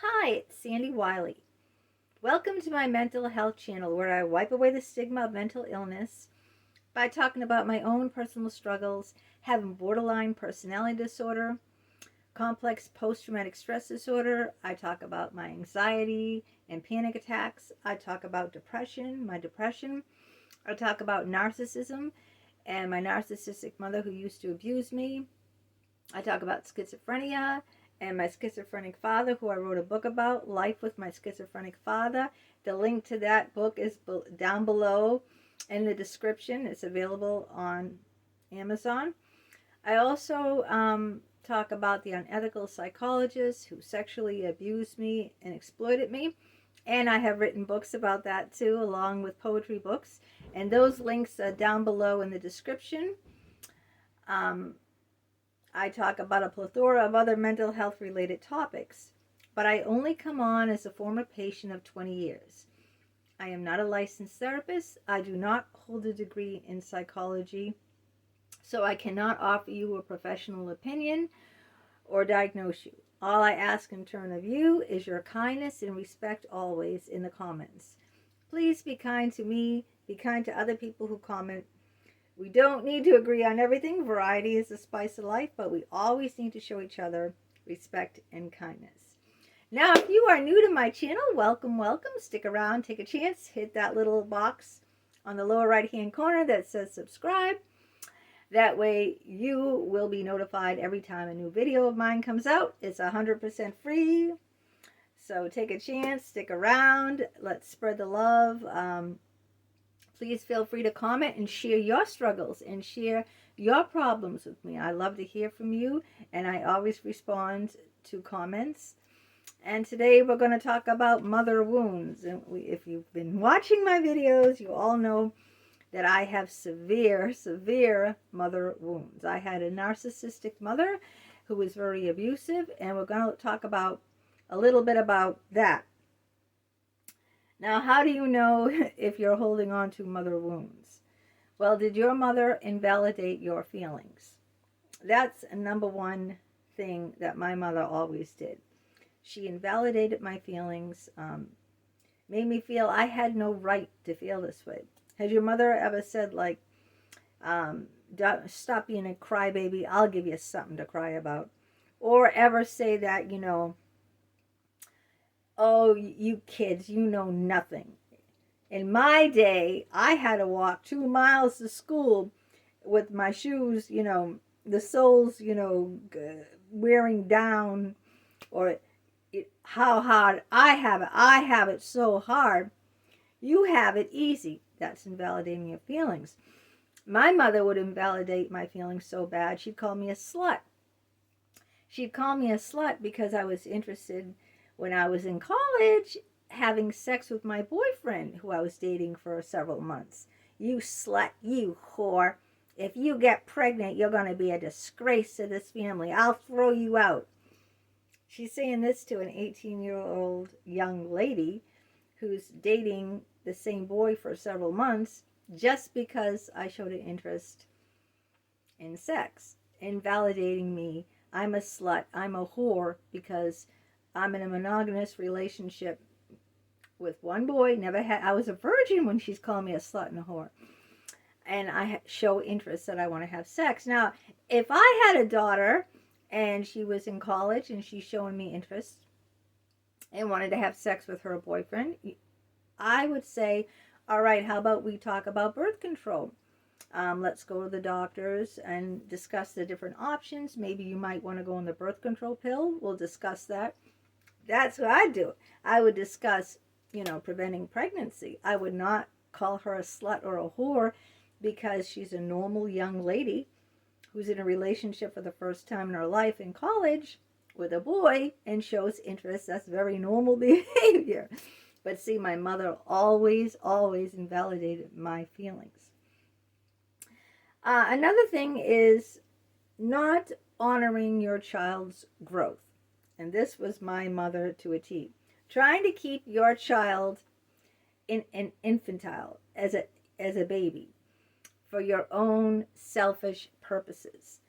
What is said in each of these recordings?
Hi, it's Sandy Wyllie. Welcome to my mental health channel where I wipe away the stigma of mental illness by talking about my own personal struggles, having borderline personality disorder, complex post-traumatic stress disorder. I talk about my anxiety and panic attacks. I talk about depression, my depression. I talk about narcissism and my narcissistic mother who used to abuse me. I talk about schizophrenia and my schizophrenic father, who I wrote a book about, Life with My Schizophrenic Father. The link to that book is down below in the description. It's available on Amazon. I also talk about the unethical psychologists who sexually abused me and exploited me. And I have written books about that too, along with poetry books. And those links are down below in the description. I talk about a plethora of other mental health related topics, but I only come on as a former patient of 20 years. I am not a licensed therapist. I do not hold a degree in psychology, so I cannot offer you a professional opinion or diagnose you. All I ask in turn of you is your kindness and respect always in the comments. Please be kind to me, be kind to other people who comment. We don't need to agree on everything. Variety is the spice of life, but we always need to show each other respect and kindness. Now, if you are new to my channel, welcome, welcome. Stick around, take a chance, hit that little box on the lower right-hand corner that says subscribe. That way you will be notified every time a new video of mine comes out. It's 100% free. So take a chance, stick around. Let's spread the love. Please feel free to comment and share your struggles and share your problems with me. I love to hear from you, and I always respond to comments. And today we're going to talk about mother wounds. And if you've been watching my videos, you all know that I have severe, severe mother wounds. I had a narcissistic mother who was very abusive, and we're going to talk about a little bit about that. Now, how do you know if you're holding on to mother wounds? Well, did your mother invalidate your feelings? That's a number one thing that my mother always did. She invalidated my feelings, made me feel I had no right to feel this way. Has your mother ever said, like, stop being a crybaby, I'll give you something to cry about? Or ever say that, oh, you kids, you know nothing. In my day, I had to walk 2 miles to school with my shoes, the soles, wearing down, or how hard I have it. I have it so hard. You have it easy. That's invalidating your feelings. My mother would invalidate my feelings so bad, she'd call me a slut. She'd call me a slut because I was interested when I was in college, having sex with my boyfriend who I was dating for several months. You slut, you whore. If you get pregnant, you're going to be a disgrace to this family. I'll throw you out. She's saying this to an 18-year-old young lady who's dating the same boy for several months just because I showed an interest in sex, invalidating me. I'm a slut. I'm a whore because I'm in a monogamous relationship with one boy. I was a virgin when she's calling me a slut and a whore. And I show interest that I want to have sex. Now, if I had a daughter and she was in college and she's showing me interest and wanted to have sex with her boyfriend, I would say, all right, how about we talk about birth control? Let's go to the doctors and discuss the different options. Maybe you might want to go on the birth control pill. We'll discuss that. That's what I'd do. I would discuss, preventing pregnancy. I would not call her a slut or a whore because she's a normal young lady who's in a relationship for the first time in her life in college with a boy and shows interest. That's very normal behavior. But see, my mother always, always invalidated my feelings. Another thing is not honoring your child's growth. And this was my mother to a T. Trying to keep your child in infantile as a baby for your own selfish purposes.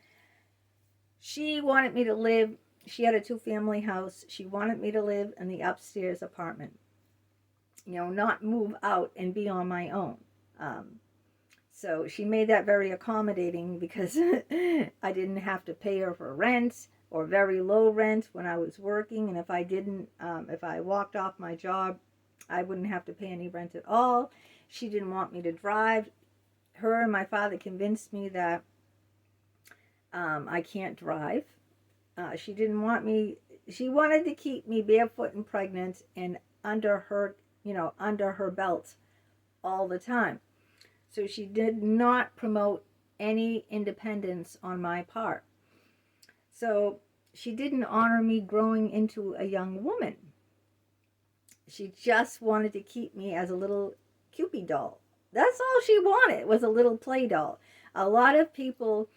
She wanted me to live she had a 2-family house. She wanted me to live in the upstairs apartment, not move out and be on my own. So she made that very accommodating because I didn't have to pay her for rent or very low rent when I was working. And if I walked off my job, I wouldn't have to pay any rent at all. She didn't want me to drive. Her and my father convinced me that I can't drive. She didn't want me, she wanted to keep me barefoot and pregnant and under her belt all the time. So she did not promote any independence on my part. So she didn't honor me growing into a young woman. She just wanted to keep me as a little Cupid doll. That's all she wanted, was a little play doll. A lot of people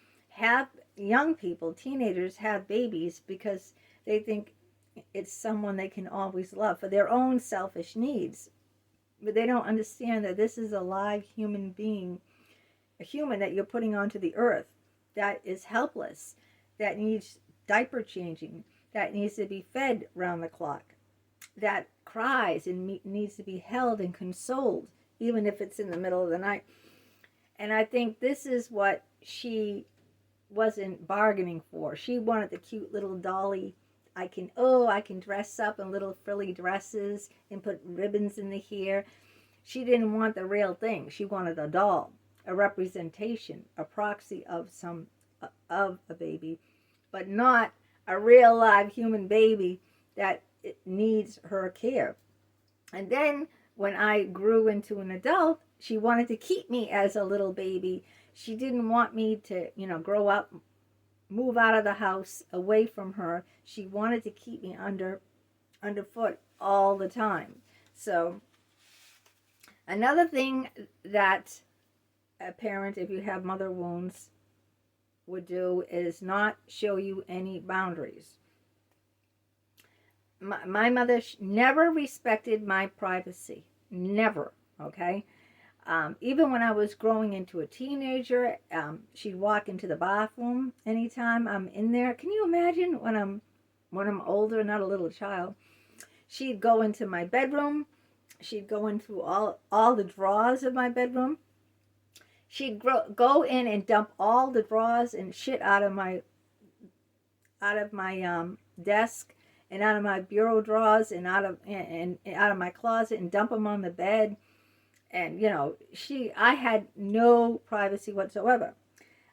young people, teenagers, have babies because they think it's someone they can always love for their own selfish needs. But they don't understand that this is a live human being, a human that you're putting onto the earth that is helpless, that needs diaper changing, that needs to be fed round the clock, that cries and needs to be held and consoled, even if it's in the middle of the night. And I think this is what she wasn't bargaining for. She wanted the cute little dolly. I can dress up in little frilly dresses and put ribbons in the hair. She didn't want the real thing. She wanted a doll, a representation, a proxy of a baby, but not a real live human baby that needs her care. And then when I grew into an adult, she wanted to keep me as a little baby. She didn't want me to, grow up, move out of the house, away from her. She wanted to keep me underfoot all the time. So another thing that a parent, if you have mother wounds, would do is not show you any boundaries. My mother never respected my privacy. Never, okay? Even when I was growing into a teenager, she'd walk into the bathroom anytime I'm in there. Can you imagine when I'm older, not a little child? She'd go into my bedroom. She'd go into all the drawers of my bedroom. She'd go in and dump all the drawers and shit out of my desk and out of my bureau drawers and out of my closet and dump them on the bed. And, I had no privacy whatsoever.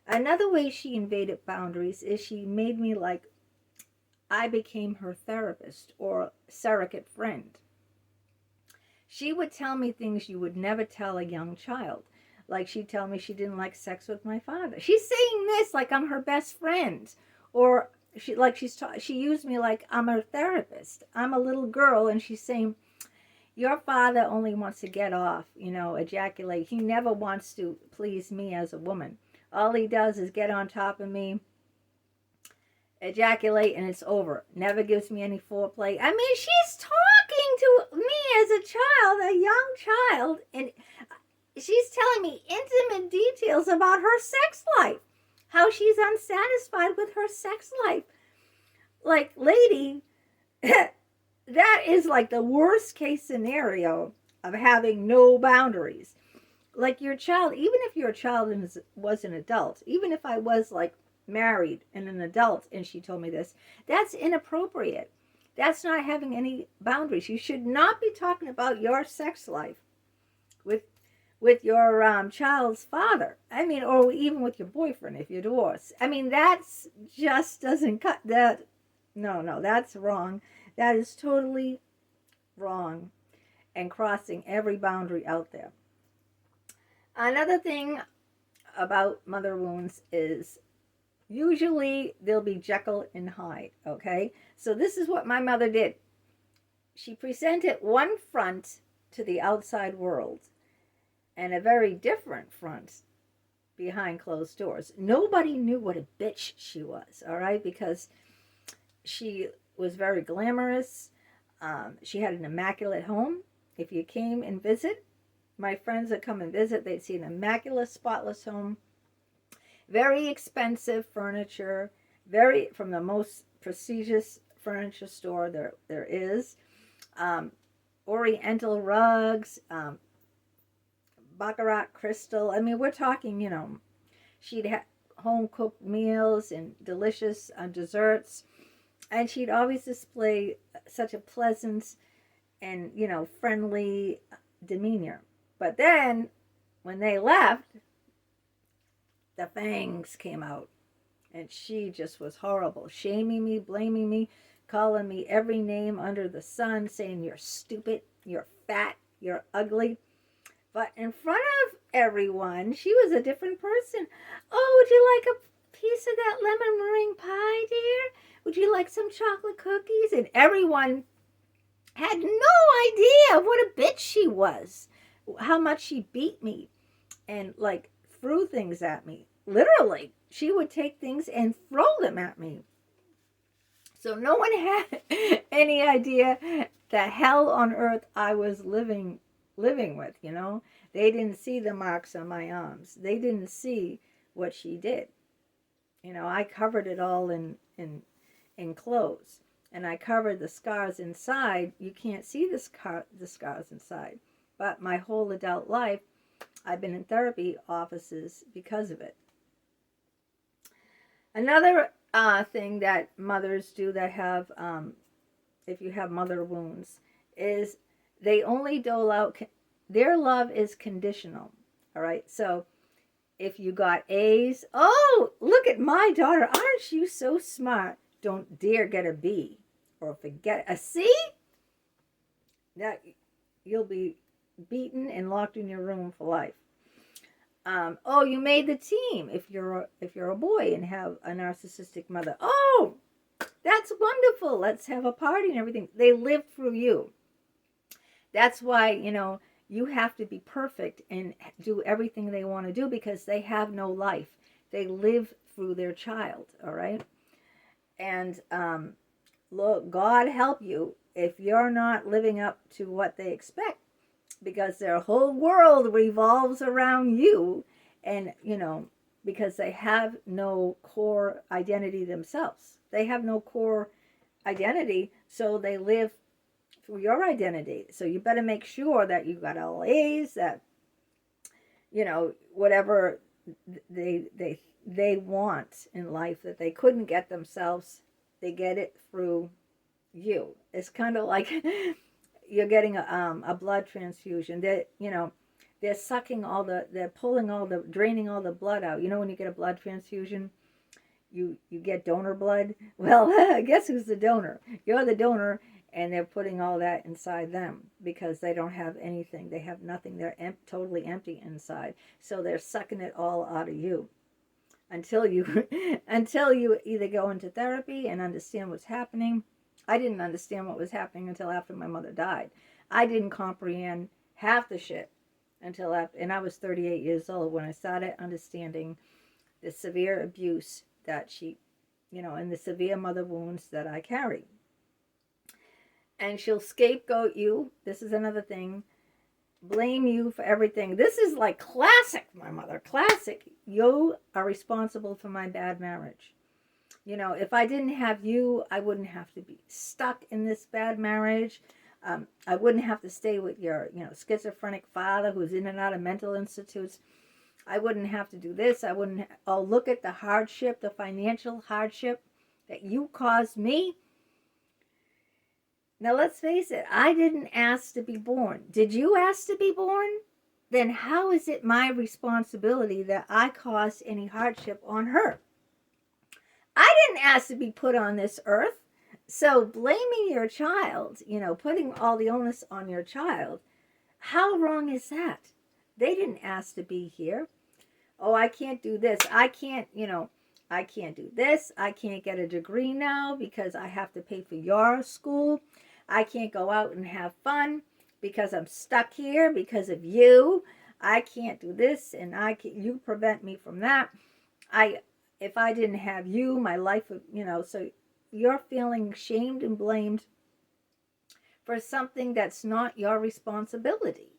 Another way she invaded boundaries is she made me like I became her therapist or surrogate friend. She would tell me things you would never tell a young child. Like she'd tell me she didn't like sex with my father. She's saying this like I'm her best friend. Or she used me like I'm her therapist. I'm a little girl and she's saying, your father only wants to get off, ejaculate. He never wants to please me as a woman. All he does is get on top of me, ejaculate, and it's over. Never gives me any foreplay. I mean, she's talking to me as a child, a young child, and she's telling me intimate details about her sex life, how she's unsatisfied with her sex life. Like, lady, that is like the worst case scenario of having no boundaries. Like your child, even if your child was an adult, even if I was like married and an adult and she told me this, that's inappropriate. That's not having any boundaries. You should not be talking about your sex life with your child's father. I mean, or even with your boyfriend if you're divorced. I mean, that's just doesn't cut that. No, that's wrong. That is totally wrong and crossing every boundary out there. Another thing about mother wounds is usually they'll be Jekyll and Hyde, okay? So this is what my mother did. She presented one front to the outside world and a very different front behind closed doors. Nobody knew what a bitch she was, all right? Because she was very glamorous. She had an immaculate home. If you came and visit, my friends that come and visit, they'd see an immaculate, spotless home. Very expensive furniture, from the most prestigious furniture store there is. Um, Oriental rugs, baccarat crystal. I mean, we're talking, she'd have home cooked meals and delicious desserts, and she'd always display such a pleasant and friendly demeanor. But then when they left, the fangs came out, and she just was horrible, shaming me, blaming me, calling me every name under the sun, saying you're stupid, you're fat, you're ugly. But in front of everyone, she was a different person. Oh, would you like a piece of that lemon meringue pie, dear? Would you like some chocolate cookies? And everyone had no idea what a bitch she was, how much she beat me and like threw things at me. Literally, she would take things and throw them at me. So no one had any idea the hell on earth I was living with, They didn't see the marks on my arms. They didn't see what she did. I covered it all in clothes. And I covered the scars inside. You can't see the scars inside. But my whole adult life, I've been in therapy offices because of it. Another thing that mothers do that have, if you have mother wounds, is they only dole out, their love is conditional. All right. So if you got A's, oh, look at my daughter. Aren't you so smart? Don't dare get a B or forget a C. That you'll be beaten and locked in your room for life. Oh, you made the team if you're a boy and have a narcissistic mother. Oh, that's wonderful. Let's have a party and everything. They live through you. That's why, you have to be perfect and do everything they want to do because they have no life. They live through their child, all right? And look, God help you if you're not living up to what they expect, because their whole world revolves around you, and because they have no core identity themselves. They have no core identity, so they live through your identity. So you better make sure that you got all A's, that whatever they want in life that they couldn't get themselves, they get it through you. It's kind of like you're getting a blood transfusion. They're sucking they're pulling draining all the blood out. When you get a blood transfusion, you get donor blood. Well, guess who's the donor? You're the donor, and they're putting all that inside them because they don't have anything. They have nothing. They're totally empty inside. So they're sucking it all out of you until you either go into therapy and understand what's happening. I didn't understand what was happening until after my mother died. I didn't comprehend half the shit until after, and I was 38 years old when I started understanding the severe abuse that she, and the severe mother wounds that I carry. And she'll scapegoat you. This is another thing. Blame you for everything. This is like classic, my mother. Classic. You are responsible for my bad marriage. If I didn't have you, I wouldn't have to be stuck in this bad marriage. I wouldn't have to stay with your, schizophrenic father who's in and out of mental institutes. I wouldn't have to do this. Look at the hardship, the financial hardship that you caused me. Now, let's face it, I didn't ask to be born. Did you ask to be born? Then how is it my responsibility that I caused any hardship on her? I didn't ask to be put on this earth. So blaming your child, putting all the onus on your child, how wrong is that? They didn't ask to be here. Oh, I can't do this. I can't do this. I can't get a degree now because I have to pay for your school. I can't go out and have fun because I'm stuck here because of you. I can't do this, and you prevent me from that. If I didn't have you, my life would, so you're feeling shamed and blamed for something that's not your responsibility.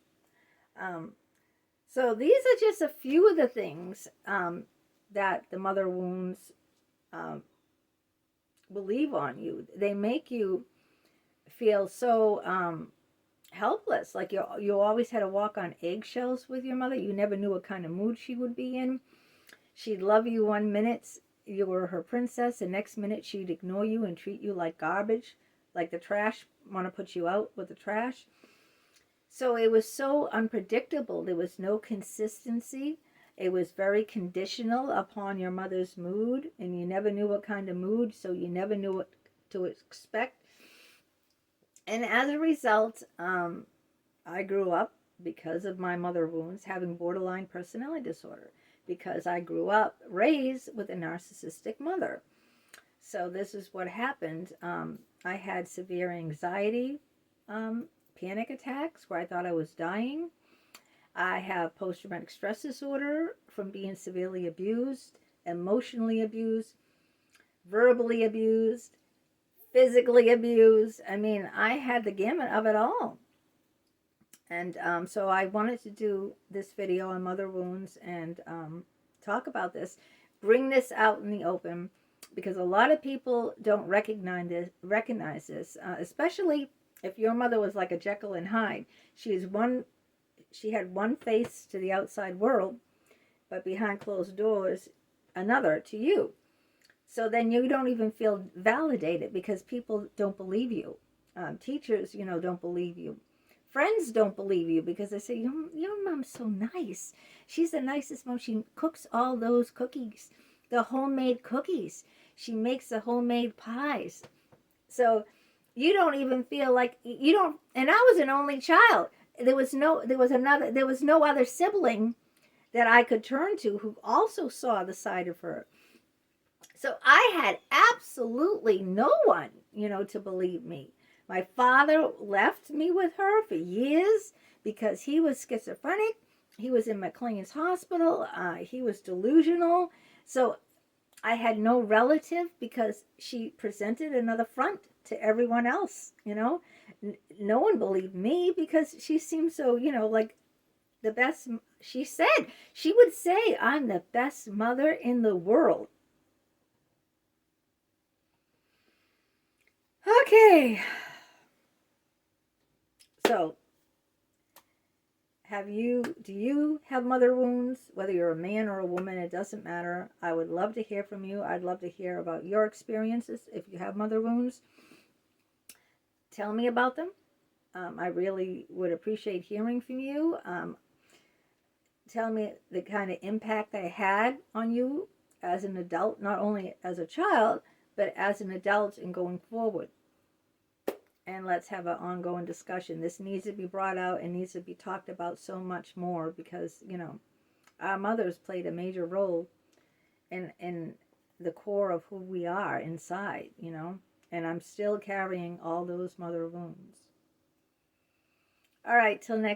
So these are just a few of the things that the mother wounds believe on you. They make you feel so helpless. Like you always had to walk on eggshells with your mother. You never knew what kind of mood she would be in. She'd love you one minute, you were her princess. The next minute she'd ignore you and treat you like garbage, like the trash, want to put you out with the trash. So it was so unpredictable. There was no consistency. It was very conditional upon your mother's mood, and you never knew what kind of mood, so you never knew what to expect. And as a result, I grew up, because of my mother wounds, having borderline personality disorder, because I grew up raised with a narcissistic mother. So this is what happened. I had severe anxiety, panic attacks where I thought I was dying. I have post-traumatic stress disorder from being severely abused, emotionally abused, verbally abused, physically abused. I mean, I had the gamut of it all. And so I wanted to do this video on mother wounds and talk about this, bring this out in the open, because a lot of people don't recognize this, especially if your mother was like a Jekyll and Hyde. She had one face to the outside world, but behind closed doors, another to you. So then you don't even feel validated because people don't believe you. Teachers, don't believe you. Friends don't believe you because they say, your mom's so nice. She's the nicest mom. She cooks all those cookies, the homemade cookies. She makes the homemade pies. So you don't even feel like you don't. And I was an only child. There was no other sibling that I could turn to who also saw the side of her. So I had absolutely no one, to believe me. My father left me with her for years because he was schizophrenic. He was in McLean's hospital. He was delusional. So I had no relative because she presented another front to everyone else, No one believed me because she seemed so, like the best. She would say, I'm the best mother in the world. Okay. So, do you have mother wounds? Whether you're a man or a woman, it doesn't matter. I would love to hear from you. I'd love to hear about your experiences. If you have mother wounds, tell me about them. I really would appreciate hearing from you. Tell me the kind of impact they had on you as an adult, not only as a child, but as an adult and going forward. And let's have an ongoing discussion. This needs to be brought out and needs to be talked about so much more because, our mothers played a major role in the core of who we are inside, And I'm still carrying all those mother wounds. All right, till next